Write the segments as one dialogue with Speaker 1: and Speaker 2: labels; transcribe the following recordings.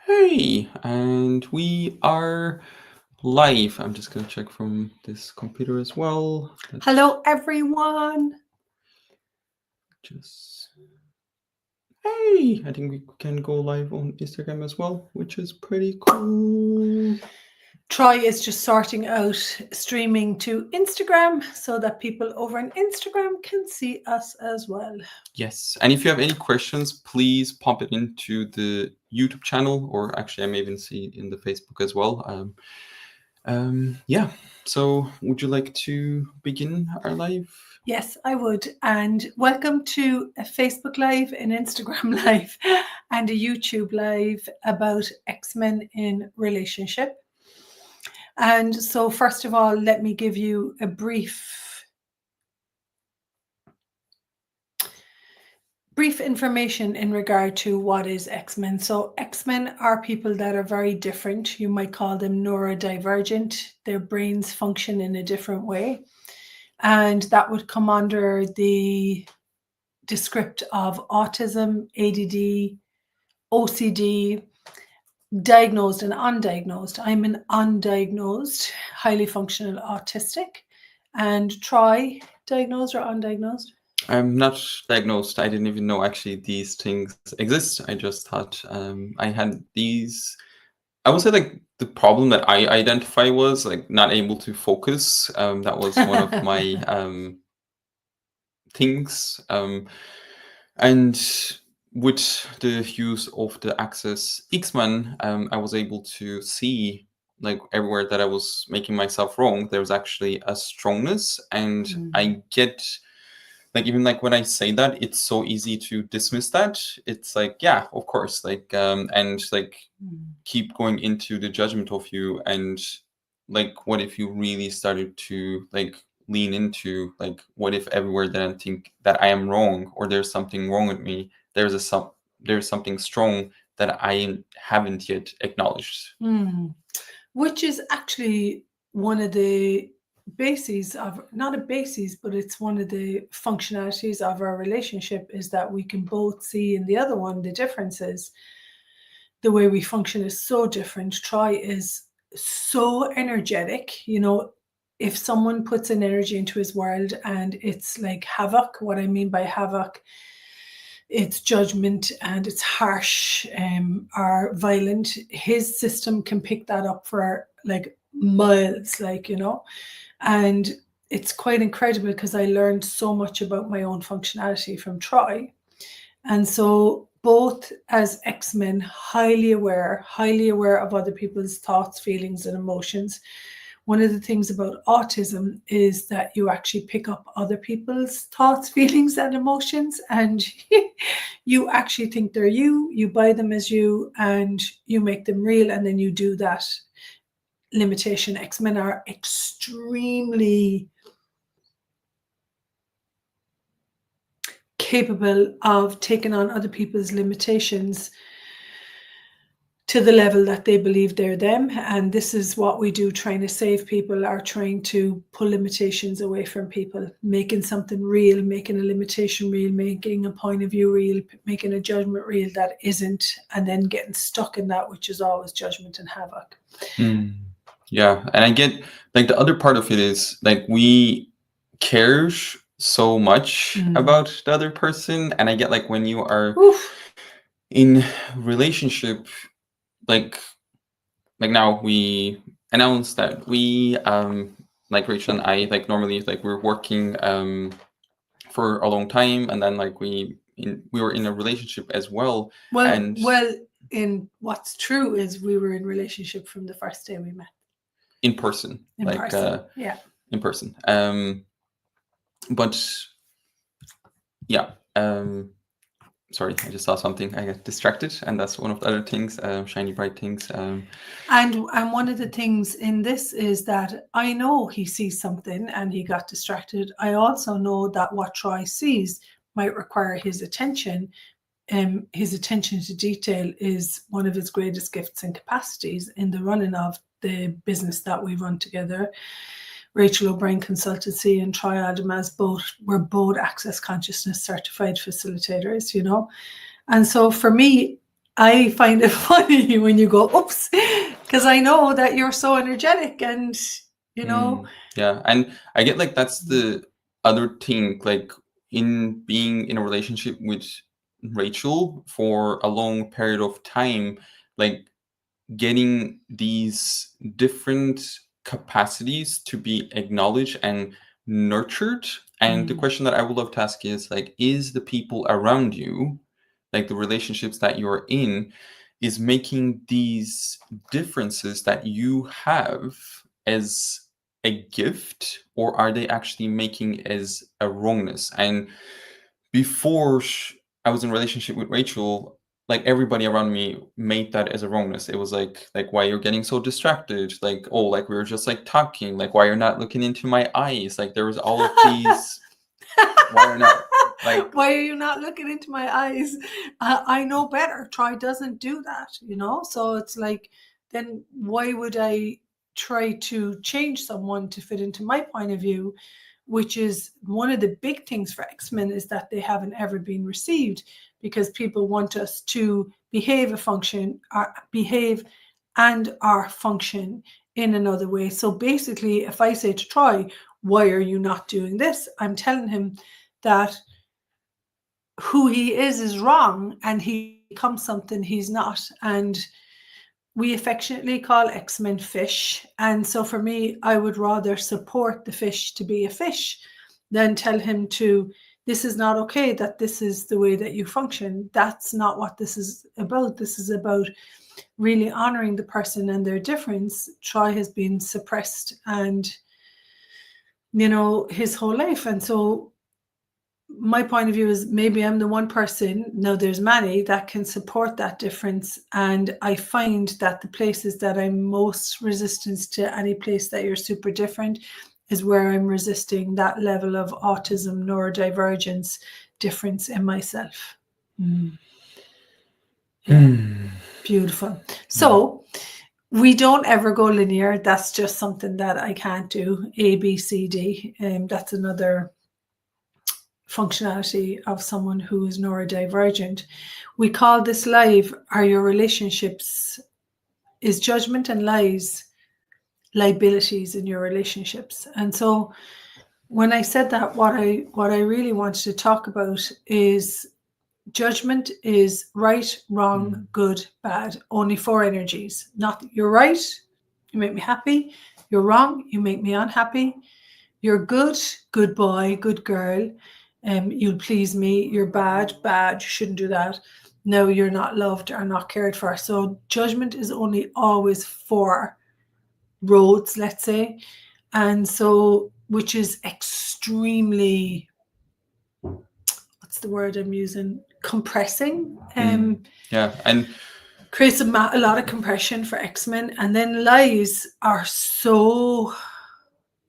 Speaker 1: Hey, and we are live. I'm just gonna check from this computer as well.
Speaker 2: Hello, everyone.
Speaker 1: Just hey, I think we can go live on Instagram as well, which is pretty cool.
Speaker 2: Troy is just sorting out streaming to Instagram so that people over on Instagram can see us as well.
Speaker 1: Yes, and if you have any questions, please pop it into the YouTube channel, or actually, I may even see it in the Facebook as well. Yeah. So, would you like to begin our live?
Speaker 2: Yes, I would. And welcome to a Facebook Live, an Instagram Live, and a YouTube Live about X-Men in relationship. And so, first of all, let me give you a brief information in regard to what is X-Men. So X-Men are people that are very different. You might call them neurodivergent. Their brains function in a different way. And that would come under the descript of autism, ADD, OCD, diagnosed and undiagnosed. I'm an undiagnosed, highly functional autistic. And Troy, diagnosed or undiagnosed?
Speaker 1: I'm not diagnosed. I didn't even know actually these things exist. I just thought I had these. I would say like the problem that I identify was like not able to focus. That was one of my things. And with the use of the Access X-Men, I was able to see like everywhere that I was making myself wrong, there was actually a strongness, and I get like even like when I say that, it's so easy to dismiss that. It's like, yeah, of course, like and like keep going into the judgment of you, and like what if you really started to like lean into like what if everywhere that I think that I am wrong or there's something wrong with me, there's something strong that I haven't yet acknowledged.
Speaker 2: Which is actually one of the bases of, not a basis, but it's one of the functionalities of our relationship, is that we can both see in the other one the differences. The way we function is so different. Troy is so energetic. If someone puts an energy into his world and it's like havoc, what I mean by havoc, it's judgment and it's harsh or violent, his system can pick that up for like miles, and it's quite incredible because I learned so much about my own functionality from Troy. And so both as X-Men, highly aware of other people's thoughts, feelings, and emotions. One of the things about autism is that you actually pick up other people's thoughts, feelings, and emotions, and you actually think they're you buy them as you, and you make them real, and then you do that limitation. X-Men are extremely capable of taking on other people's limitations to the level that they believe they're them. And this is what we do, trying to save people, are trying to pull limitations away from people, making something real, making a limitation real, making a point of view real, making a judgment real that isn't, and then getting stuck in that, which is always judgment and havoc.
Speaker 1: Yeah, and I get like the other part of it is like we care so much about the other person, and I get like when you are in relationship, like now we announced that we like Rachel and I, like normally like we're working for a long time, and then like we were in a relationship as well.
Speaker 2: Well, in what's true is we were in relationship from the first day we met.
Speaker 1: In person.
Speaker 2: Yeah.
Speaker 1: In person. But yeah, sorry, I just saw something. I got distracted, and that's one of the other things, shiny bright things.
Speaker 2: And one of the things in this is that I know he sees something and he got distracted. I also know that what Troy sees might require his attention. His attention to detail is one of his greatest gifts and capacities in the running of the business that we run together. Rachel O'Brien Consultancy and Troy Aldermaz were both Access Consciousness certified facilitators, And so for me, I find it funny when you go, oops, because I know that you're so energetic and, you know,
Speaker 1: Yeah, and I get like that's the other thing, like in being in a relationship with Rachel for a long period of time, like getting these different capacities to be acknowledged and nurtured. And the question that I would love to ask is like, is the people around you, like the relationships that you're in, is making these differences that you have as a gift, or are they actually making as a wrongness? And before I was in a relationship with Rachel, like everybody around me made that as a wrongness. It was like why you're getting so distracted, like oh, like we were just like talking, like why you're not looking into my eyes, like there was all of these why you're not like
Speaker 2: why are you not looking into my eyes? I know better. Try doesn't do that, you know? So it's like, then why would I try to change someone to fit into my point of view? Which is one of the big things for X-Men, is that they haven't ever been received, because people want us to behave and our function in another way. So basically, if I say to Troy, why are you not doing this? I'm telling him that who he is wrong, and he becomes something he's not. And we affectionately call X-Men fish. And so for me, I would rather support the fish to be a fish than tell him to, this is not okay, that this is the way that you function. That's not what this is about. This is about really honoring the person and their difference. Troy has been suppressed and, you know, his whole life. And so my point of view is, maybe I'm the one person, now there's many, that can support that difference. And I find that the places that I'm most resistant to any place that you're super different is where I'm resisting that level of autism, neurodivergence difference in myself. Yeah, beautiful. So we don't ever go linear. That's just something that I can't do. A, B, C, D. That's another functionality of someone who is neurodivergent. We call this live. Are your relationships, is judgment and lies liabilities in your relationships? And so when I said that, what I really wanted to talk about is, judgment is right, wrong, good, bad. Only four energies. Not you're right, you make me happy. You're wrong, you make me unhappy. You're good, good boy, good girl. You'll please me. You're bad, bad. You shouldn't do that. No, you're not loved or not cared for. So judgment is only always four roads, let's say. And so, which is extremely, what's the word I'm using? Compressing.
Speaker 1: yeah. And
Speaker 2: Creates a lot of compression for X-Men. And then lies are so,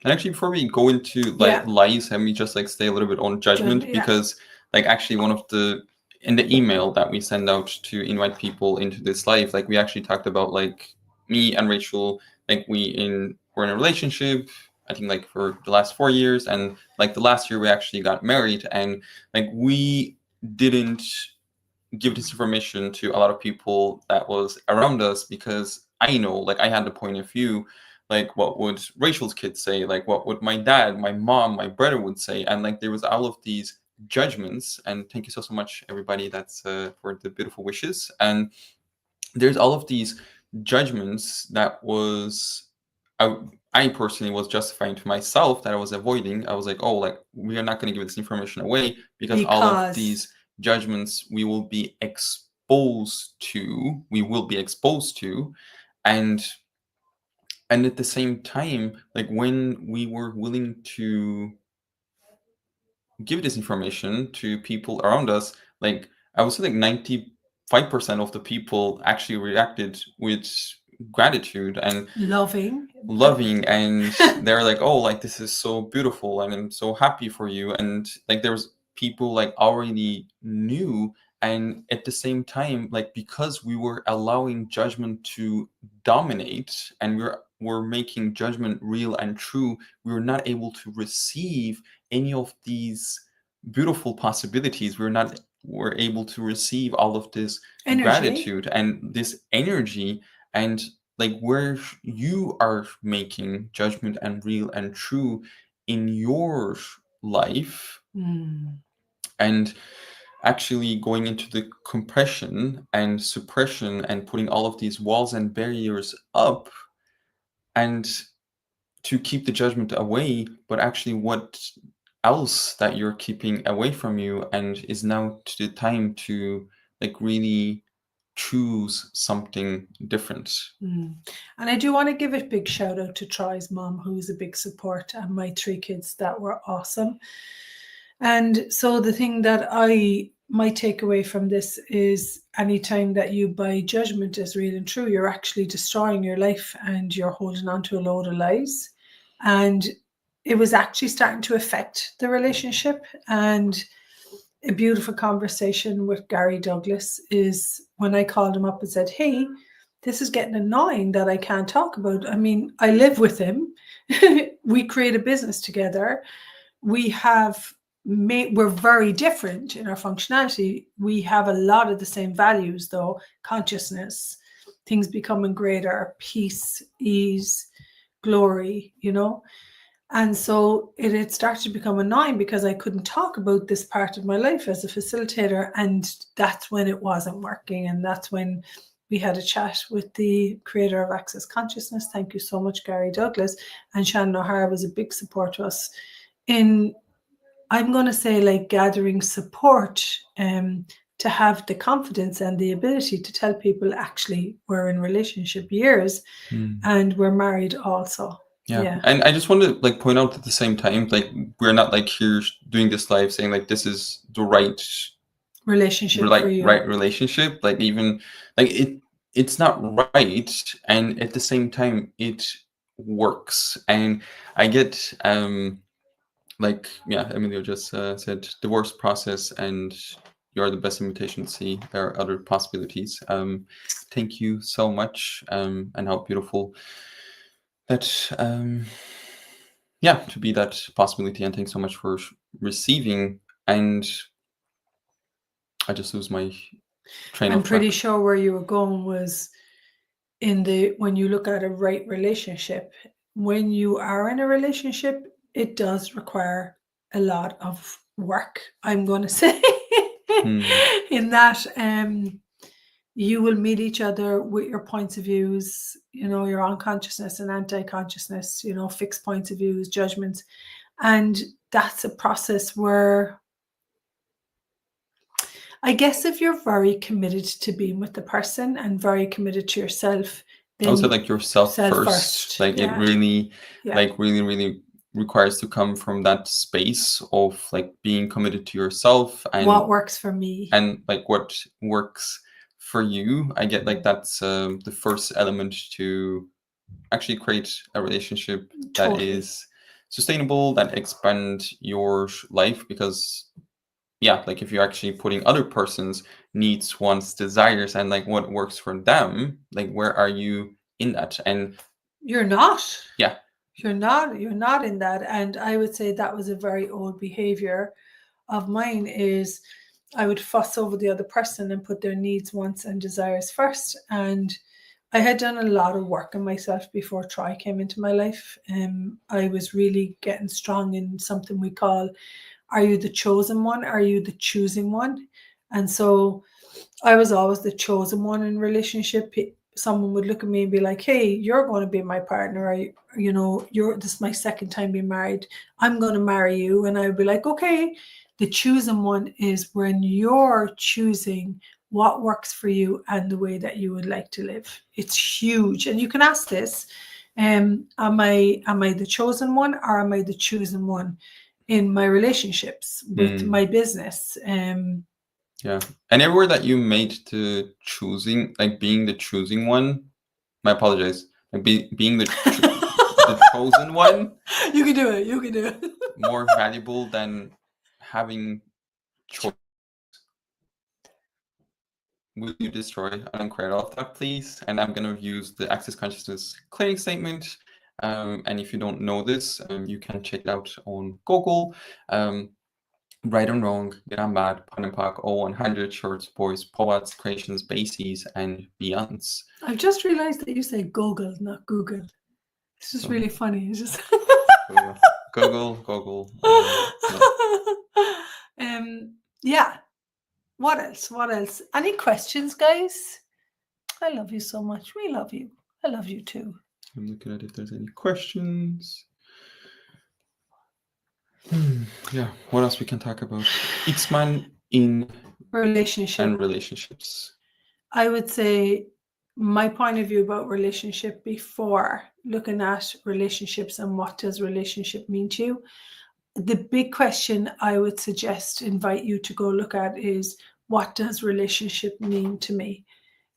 Speaker 1: actually, before we go into like
Speaker 2: yeah,
Speaker 1: lies, let me just like stay a little bit on judgment,
Speaker 2: yeah,
Speaker 1: because like actually one of the in the email that we send out to invite people into this live, like we actually talked about like me and Rachel, like we're in a relationship, I think like for the last 4 years, and like the last year we actually got married, and like we didn't give this information to a lot of people that was around us, because I know, like I had the point of view, like what would Rachel's kids say, like what would my dad, my mom, my brother would say, and like there was all of these judgments. And thank you so much everybody that's for the beautiful wishes. And there's all of these judgments that was I, I personally was justifying to myself that I was avoiding. I was like, oh, like we are not going to give this information away, because all of
Speaker 2: because
Speaker 1: these judgments we will be exposed to. and and at the same time, like when we were willing to give this information to people around us, like I would say like 95% of the people actually reacted with gratitude and
Speaker 2: loving.
Speaker 1: loving, and they're like, oh, like this is so beautiful and I'm so happy for you. And like there was people like already knew. And at the same time, like because we were allowing judgment to dominate, and we're making judgment real and true, we were not able to receive any of these beautiful possibilities. We were not we're able to receive all of this
Speaker 2: Energy.
Speaker 1: gratitude and this energy, and like where you are making judgment and real and true in your life, and actually going into the compression and suppression and putting all of these walls and barriers up, and to keep the judgment away, but actually what else that you're keeping away from you, and is now to the time to like really choose something different.
Speaker 2: And I do want to give a big shout out to Troy's mom, who's a big support, and my 3 kids that were awesome. And so the thing that I might take away from this is anytime that you buy judgment as real and true, you're actually destroying your life and you're holding on to a load of lies. And it was actually starting to affect the relationship. And a beautiful conversation with Gary Douglas is when I called him up and said, hey, this is getting annoying that I can't talk about. I mean, I live with him. We create a business together. We're very different in our functionality. We have a lot of the same values, though: consciousness, things becoming greater, peace, ease, glory, And so it had started to become annoying because I couldn't talk about this part of my life as a facilitator. And that's when it wasn't working. And that's when we had a chat with the creator of Access Consciousness. Thank you so much, Gary Douglas. And Shannon O'Hara was a big support to us in, I'm going to say, like, gathering support to have the confidence and the ability to tell people, actually, we're in relationship years and we're married also.
Speaker 1: Yeah. And I just want to like point out at the same time, like, we're not like here doing this live saying like this is the right
Speaker 2: relationship
Speaker 1: for
Speaker 2: you.
Speaker 1: right relationship. Like, even like it's not right, and at the same time it works. And I get like, yeah, Emilio just said divorce process, and you're the best invitation to see there are other possibilities. Thank you so much, and how beautiful that yeah, to be that possibility. And thanks so much for receiving. And I just lose my train
Speaker 2: I'm
Speaker 1: of
Speaker 2: pretty
Speaker 1: track.
Speaker 2: sure where you were going was when you look at a right relationship, when you are in a relationship, it does require a lot of work, I'm going to say, in that you will meet each other with your points of views, your unconsciousness and anti-consciousness, fixed points of views, judgments. And that's a process where, I guess, if you're very committed to being with the person and very committed to yourself, then
Speaker 1: also like yourself first.
Speaker 2: first.
Speaker 1: Like, it really, like really requires to come from that space of like being committed to yourself and
Speaker 2: what works for me,
Speaker 1: and like what works for you. I get like that's the first element to actually create a relationship that is sustainable, that expand your life. Because yeah, like if you're actually putting other person's needs, wants, desires, and like what works for them, like where are you in that? And
Speaker 2: you're not.
Speaker 1: Yeah.
Speaker 2: You're not in that. And I would say that was a very old behavior of mine, is I would fuss over the other person and put their needs, wants, and desires first. And I had done a lot of work on myself before Troy came into my life. I was really getting strong in something we call, are you the chosen one? Are you the choosing one? And so I was always the chosen one in relationship. Someone would look at me and be like, hey, you're going to be my partner. This is my second time being married. I'm going to marry you. And I would be like, okay. The chosen one is when you're choosing what works for you and the way that you would like to live. It's huge. And you can ask this, am I the chosen one, or am I the chosen one in my relationships, with my business?
Speaker 1: Yeah. And everywhere that you made to choosing, like being the choosing one, I apologize, like being the chosen one.
Speaker 2: You can do it.
Speaker 1: More valuable than having choice. Will you destroy an credit of that, please? And I'm going to use the Access Consciousness clearing statement. And if you don't know this, you can check it out on Google. right and wrong, good and bad, pun and pack, all 100 shorts, boys, poets, creations, bases, and beyonds.
Speaker 2: I've just realized that you say Google, not Google. It's just really funny. It's just
Speaker 1: Google.
Speaker 2: yeah. What else? What else? Any questions, guys? I love you so much. We love you. I love you too.
Speaker 1: I'm looking at if there's any questions. Yeah, what else we can talk about? X-Man in
Speaker 2: Relationship
Speaker 1: and relationships.
Speaker 2: I would say my point of view about relationship before looking at relationships and what does relationship mean to you. The big question I would suggest, invite you to go look at is, what does relationship mean to me?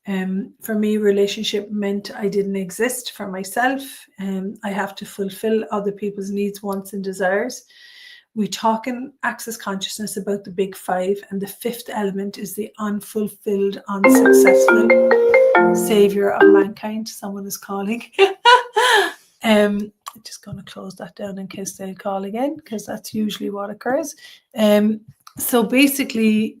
Speaker 2: For me, relationship meant I didn't exist for myself. I have to fulfill other people's needs, wants, and desires. We talk in Access Consciousness about the big five, and the fifth element is the unfulfilled, unsuccessful savior of mankind. Someone is calling. I'm just going to close that down in case they call again, because that's usually what occurs. So basically,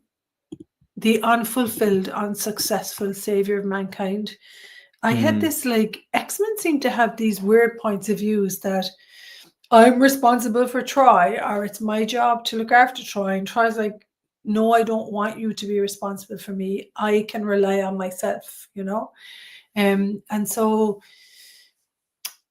Speaker 2: the unfulfilled, unsuccessful savior of mankind. I had this X-Men seem to have these weird points of views that I'm responsible for Troy, or it's my job to look after Troy. And Troy's like, no, I don't want you to be responsible for me. I can rely on myself, And so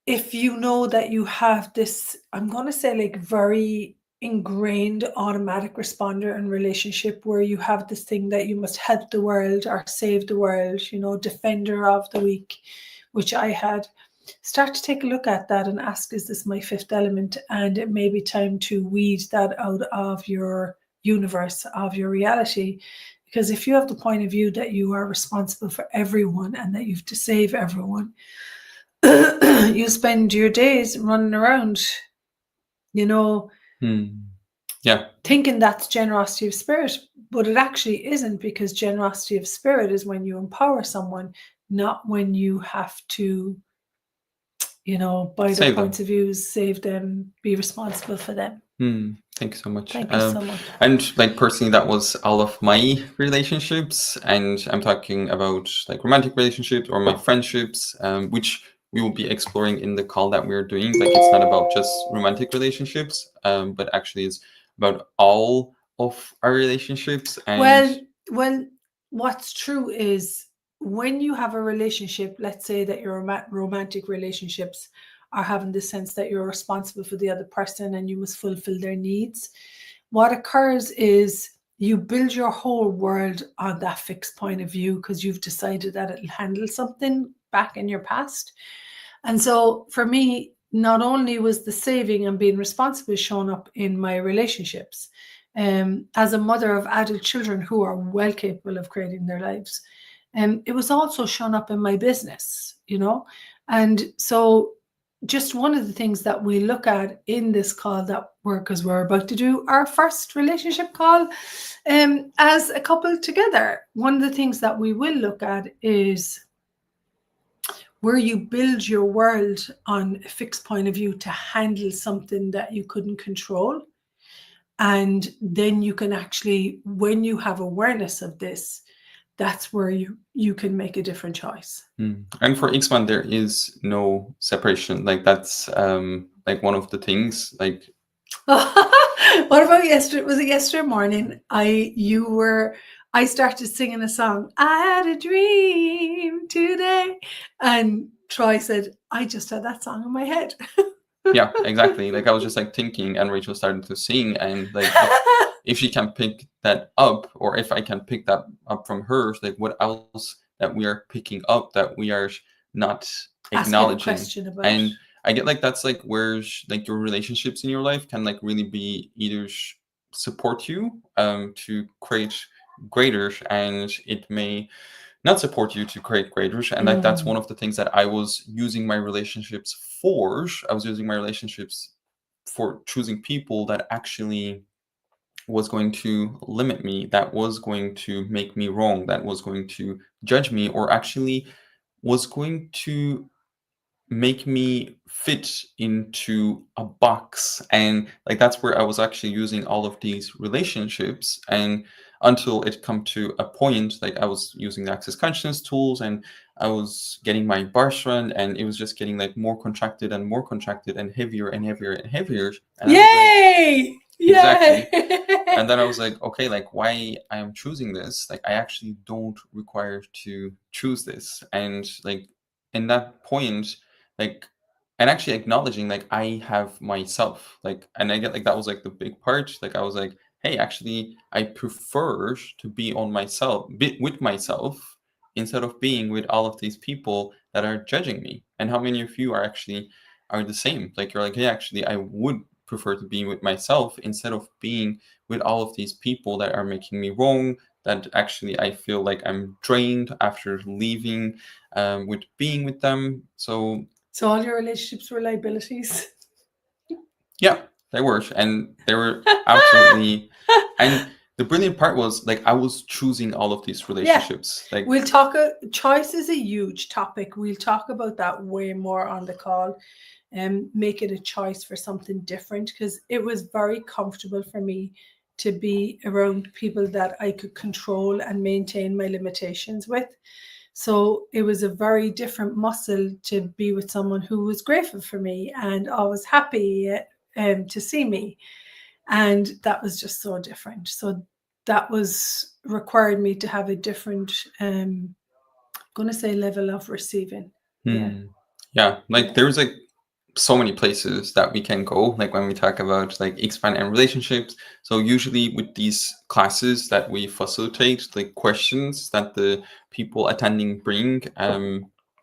Speaker 2: if you know that you have this, I'm going to say very ingrained automatic responder in relationship where you have this thing that you must help the world or save the world, defender of the weak, which I had. Start to take a look at that and ask, is this my fifth element? And it may be time to weed that out of your universe, of your reality. Because if you have the point of view that you are responsible for everyone and that you have to save everyone, you spend your days running around,
Speaker 1: Yeah,
Speaker 2: thinking that's generosity of spirit, but it actually isn't, because generosity of spirit is when you empower someone, not when you have to, by their points of views, save them, be responsible for them.
Speaker 1: Thank you so much.
Speaker 2: Thank you so much.
Speaker 1: And personally, that was all of my relationships, and I'm talking about romantic relationships or my friendships, which we will be exploring in the call that we're doing. It's not about just romantic relationships, but actually it's about all of our relationships. And
Speaker 2: well, what's true is, when you have a relationship, let's say that your romantic relationships are having the sense that you're responsible for the other person and you must fulfill their needs, what occurs is you build your whole world on that fixed point of view because you've decided that it'll handle something back in your past. And so for me, not only was the saving and being responsible shown up in my relationships, as a mother of adult children who are well capable of creating their lives, it was also shown up in my business, And so just one of the things that we look at in this call that because we're about to do our first relationship call as a couple together, one of the things that we will look at is where you build your world on a fixed point of view to handle something that you couldn't control. And then you can actually, when you have awareness of this, that's where you can make a different choice.
Speaker 1: And for X-Man, there is no separation. That's one of the things.
Speaker 2: What about yesterday? Was it yesterday morning? I started singing a song. I had a dream today, and Troy said, "I just had that song in my head."
Speaker 1: Yeah, exactly. I was just thinking, and Rachel started to sing, and if she can pick that up, or if I can pick that up from her, what else that we are picking up that we are not acknowledging. And I get that's where your relationships in your life can really be either support you to create greater, and it may not support you to create greater. And that's one of the things that I was using my relationships for. I was using my relationships for choosing people that actually was going to limit me, that was going to make me wrong, that was going to judge me, or actually was going to make me fit into a box. And like that's where I was actually using all of these relationships, and until it come to a point, like I was using the access consciousness tools, and I was getting my bar strength, and it was just getting like more contracted and more contracted and heavier and heavier and heavier. And I was like,
Speaker 2: Yay!
Speaker 1: exactly.
Speaker 2: Yay!
Speaker 1: And then I was like, okay, like why I am choosing this? Like I actually don't require to choose this. And like in that point, like, and actually acknowledging like I have myself. Like, and I get like that was like the big part. Like I was like, hey, actually I prefer to be on myself, be with myself, instead of being with all of these people that are judging me. And how many of you are actually are the same? Like you're like, hey, actually I would prefer to be with myself instead of being with all of these people that are making me wrong, that actually I feel like I'm drained after leaving, with being with them. So
Speaker 2: So all your relationships were liabilities.
Speaker 1: yeah, they were, and they were absolutely. And the brilliant part was like I was choosing all of these relationships. Like
Speaker 2: We'll talk. Choice is a huge topic. We'll talk about that way more on the call, and make it a choice for something different, because it was very comfortable for me to be around people that I could control and maintain my limitations with. So it was a very different muscle to be with someone who was grateful for me and always happy to see me. And that was just so different. So that was required me to have a different, going to say, level of receiving.
Speaker 1: Yeah, like there's like so many places that we can go, like when we talk about like expand and relationships. So usually with these classes that we facilitate, like questions that the people attending bring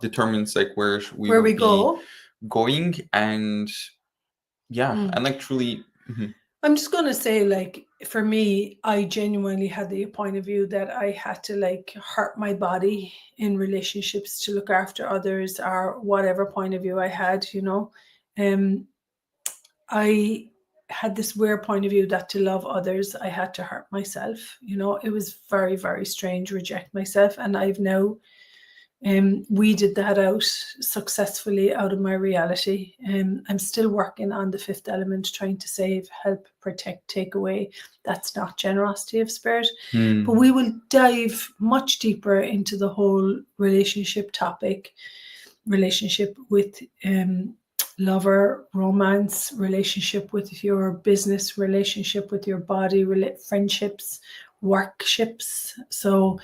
Speaker 1: determines like where we
Speaker 2: Where
Speaker 1: will
Speaker 2: we
Speaker 1: be
Speaker 2: go.
Speaker 1: going. And yeah, and like truly
Speaker 2: I'm just going to say, like, for me, I genuinely had the point of view that I had to like hurt my body in relationships to look after others, or whatever point of view I had, I had this weird point of view that to love others, I had to hurt myself. It was very, very strange, reject myself. And I've now weeded that out successfully out of my reality. I'm still working on the fifth element, trying to save, help, protect, take away. That's not generosity of spirit. But we will dive much deeper into the whole relationship topic, relationship with lover, romance, relationship with your business, relationship with your body, friendships, workships. So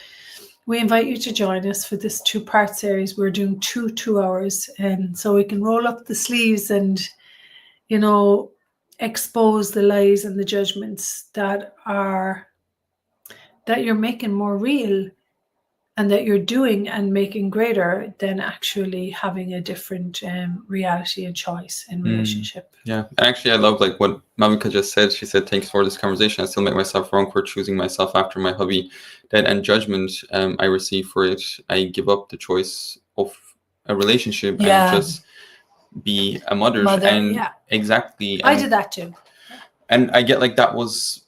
Speaker 2: we invite you to join us for this 2-part series. We're doing 2 hours, and so we can roll up the sleeves and, expose the lies and the judgments that you're making more real, and that you're doing and making greater than actually having a different reality and choice in relationship.
Speaker 1: Yeah, actually, I love like what Mamika just said. She said, "Thanks for this conversation. I still make myself wrong for choosing myself after my hobby. That and judgment I receive for it. I give up the choice of a relationship and just be a mother." And exactly,
Speaker 2: I did that too.
Speaker 1: And I get like that was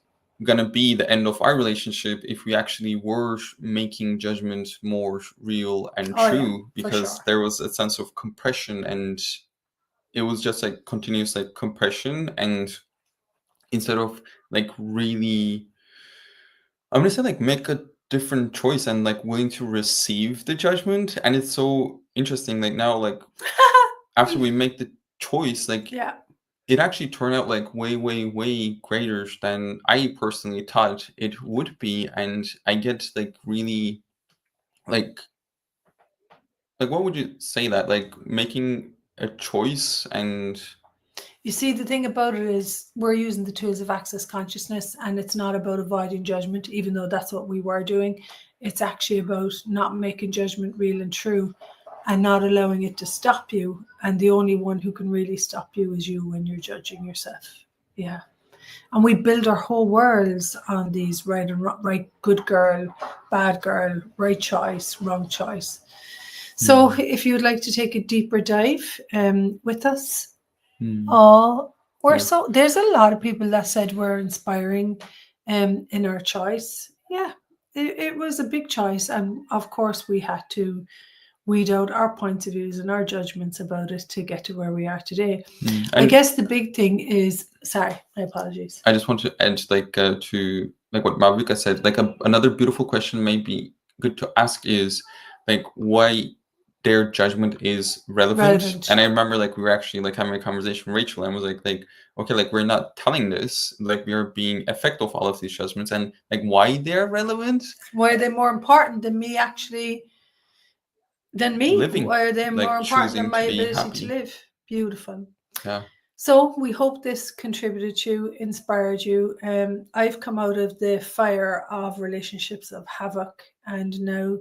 Speaker 1: gonna be the end of our relationship if we actually were making judgment more real and true, because there was a sense of compression, and it was just like continuous like compression. And instead of like really, I'm gonna say like make a different choice and like willing to receive the judgment. And it's so interesting, like now, like after we make the choice, like it actually turned out like way, way, way greater than I personally thought it would be. And I get like really like what would you say that like making a choice? And
Speaker 2: you see, the thing about it is we're using the tools of access consciousness, and it's not about avoiding judgment, even though that's what we were doing. It's actually about not making judgment real and true, and not allowing it to stop you. And the only one who can really stop you is you when you're judging yourself. Yeah. And we build our whole worlds on these right and wrong, right, good girl, bad girl, right choice, wrong choice. So if you would like to take a deeper dive with us, there's a lot of people that said we're inspiring in our choice. Yeah, it was a big choice. And of course we had to weed out our points of views and our judgments about it to get to where we are today.
Speaker 1: Mm.
Speaker 2: I
Speaker 1: And
Speaker 2: guess the big thing is, sorry, my apologies.
Speaker 1: I just want to add, like, to like what Malvika said, like another beautiful question may be good to ask is like why their judgment is relevant. And I remember like we were actually like having a conversation with Rachel and was like okay, like we're not telling this, like we're being effective of all of these judgments, and like why they're relevant.
Speaker 2: Why are they more important than me actually? Than me?
Speaker 1: Living,
Speaker 2: Why are they
Speaker 1: like
Speaker 2: more important than
Speaker 1: choosing
Speaker 2: my
Speaker 1: to be
Speaker 2: ability
Speaker 1: happy.
Speaker 2: to live? Beautiful.
Speaker 1: Yeah.
Speaker 2: So we hope this contributed to you, inspired you. I've come out of the fire of relationships of havoc, and now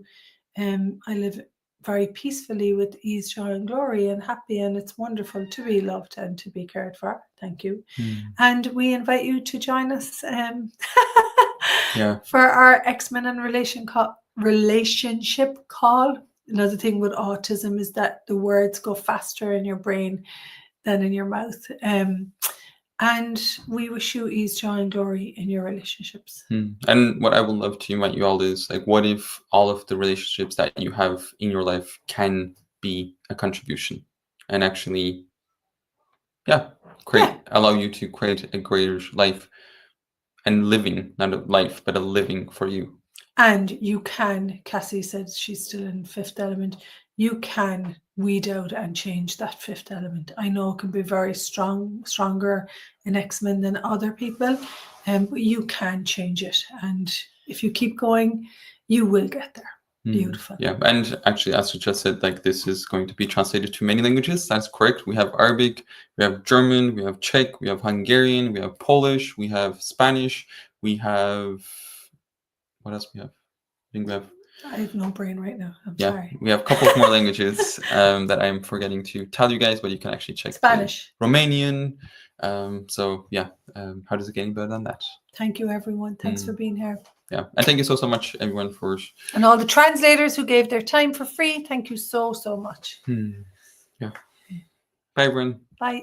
Speaker 2: I live very peacefully with ease, joy, and glory, and happy. And it's wonderful to be loved and to be cared for. Thank you. And we invite you to join us
Speaker 1: Yeah.
Speaker 2: for our X-Men and relationship call. Another thing with autism is that the words go faster in your brain than in your mouth. And we wish you ease, joy, and glory in your relationships.
Speaker 1: And what I would love to invite you all is like, what if all of the relationships that you have in your life can be a contribution and actually, allow you to create a greater life and living, not a life, but a living for you.
Speaker 2: And you can, Cassie said she's still in fifth element, you can weed out and change that fifth element. I know it can be very stronger in X-Men than other people, but you can change it. And if you keep going, you will get there. Beautiful.
Speaker 1: Yeah, and actually, as you just said, like this is going to be translated to many languages. That's correct. We have Arabic, we have German, we have Czech, we have Hungarian, we have Polish, we have Spanish, we have, what else we have? I think we have,
Speaker 2: I have no brain right now. I'm sorry.
Speaker 1: We have a couple of more languages that I'm forgetting to tell you guys, but you can actually check.
Speaker 2: Spanish.
Speaker 1: Romanian. So yeah, how does it get any better than that?
Speaker 2: Thank you, everyone. Thanks for being here.
Speaker 1: Yeah, and thank you so much, everyone, for...
Speaker 2: And all the translators who gave their time for free. Thank you so much.
Speaker 1: Yeah. Bye, everyone.
Speaker 2: Bye.